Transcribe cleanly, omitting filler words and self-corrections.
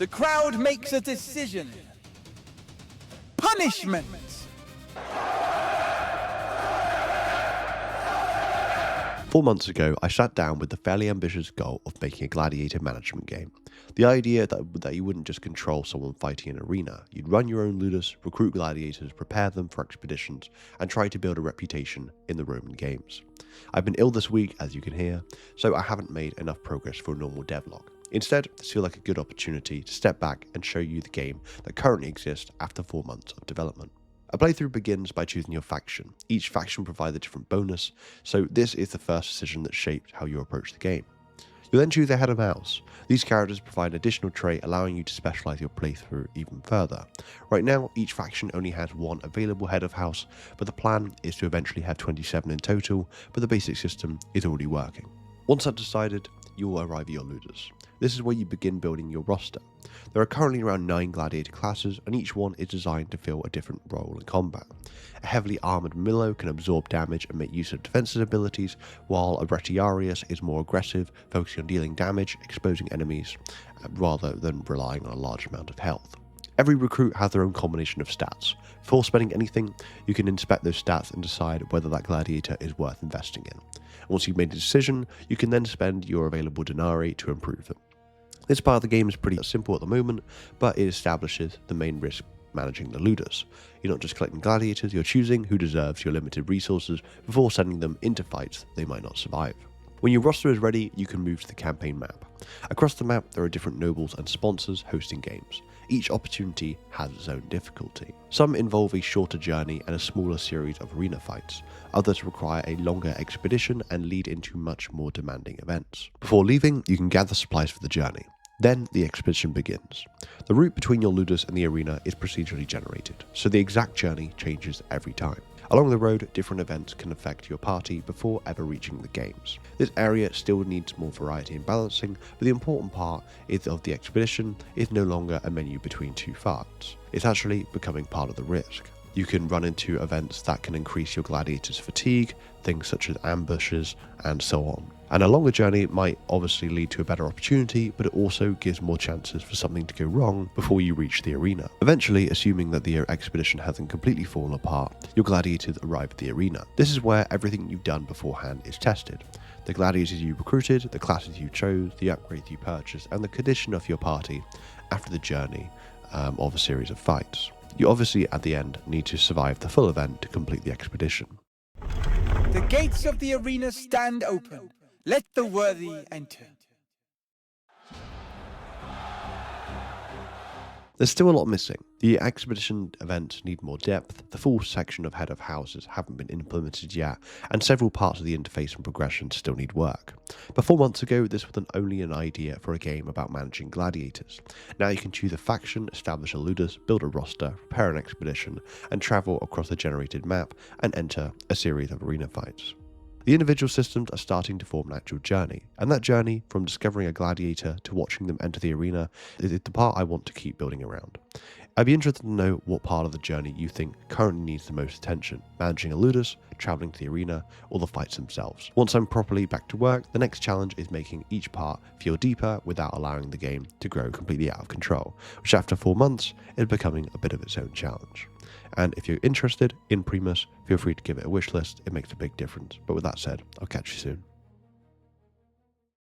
The crowd makes a decision. Punishment! Four months ago, I sat down with the fairly ambitious goal of making a gladiator management game. The idea that you wouldn't just control someone fighting in an arena, you'd run your own ludus, recruit gladiators, prepare them for expeditions, and try to build a reputation in the Roman games. I've been ill this week, as you can hear, so I haven't made enough progress for a normal devlog. Instead, this feels like a good opportunity to step back and show you the game that currently exists after 4 months of development. A playthrough begins by choosing your faction. Each faction provides a different bonus, so this is the first decision that shaped how you approach the game. You'll then choose a head of house. These characters provide an additional trait allowing you to specialise your playthrough even further. Right now, each faction only has one available head of house, but the plan is to eventually have 27 in total, but the basic system is already working. Once that's decided, you will arrive at your ludus. This is where you begin building your roster. There are currently around 9 gladiator classes, and each one is designed to fill a different role in combat. A heavily armoured Milo can absorb damage and make use of defensive abilities, while a Retiarius is more aggressive, focusing on dealing damage, exposing enemies, rather than relying on a large amount of health. Every recruit has their own combination of stats. Before spending anything, you can inspect those stats and decide whether that gladiator is worth investing in. Once you've made a decision, you can then spend your available denarii to improve them. This part of the game is pretty simple at the moment, but it establishes the main risk managing the ludus. You're not just collecting gladiators, you're choosing who deserves your limited resources before sending them into fights they might not survive. When your roster is ready, you can move to the campaign map. Across the map, there are different nobles and sponsors hosting games. Each opportunity has its own difficulty. Some involve a shorter journey and a smaller series of arena fights. Others require a longer expedition and lead into much more demanding events. Before leaving, you can gather supplies for the journey. Then the expedition begins. The route between your ludus and the arena is procedurally generated, so the exact journey changes every time. Along the road, different events can affect your party before ever reaching the games. This area still needs more variety and balancing, but the important part is of the expedition is no longer a menu between two fights. It's actually becoming part of the risk. You can run into events that can increase your gladiators' fatigue, things such as ambushes, and so on. And a longer journey might obviously lead to a better opportunity, but it also gives more chances for something to go wrong before you reach the arena. Eventually, assuming that the expedition hasn't completely fallen apart, your gladiators arrive at the arena. This is where everything you've done beforehand is tested. The gladiators you recruited, the classes you chose, the upgrades you purchased, and the condition of your party after the journey of a series of fights. You obviously, at the end, need to survive the full event to complete the expedition. The gates of the arena stand open. Let the worthy enter. There's still a lot missing. The expedition events need more depth, the full section of head of houses haven't been implemented yet, and several parts of the interface and progression still need work. But 4 months ago, this was only an idea for a game about managing gladiators. Now you can choose a faction, establish a ludus, build a roster, prepare an expedition, and travel across the generated map and enter a series of arena fights. The individual systems are starting to form an actual journey, and that journey, from discovering a gladiator to watching them enter the arena, is the part I want to keep building around. I'd be interested to know what part of the journey you think currently needs the most attention, managing a ludus, travelling to the arena, or the fights themselves. Once I'm properly back to work, the next challenge is making each part feel deeper without allowing the game to grow completely out of control, which after 4 months is becoming a bit of its own challenge. And if you're interested in Primus, feel free to give it a wish list, it makes a big difference. But with that said, I'll catch you soon.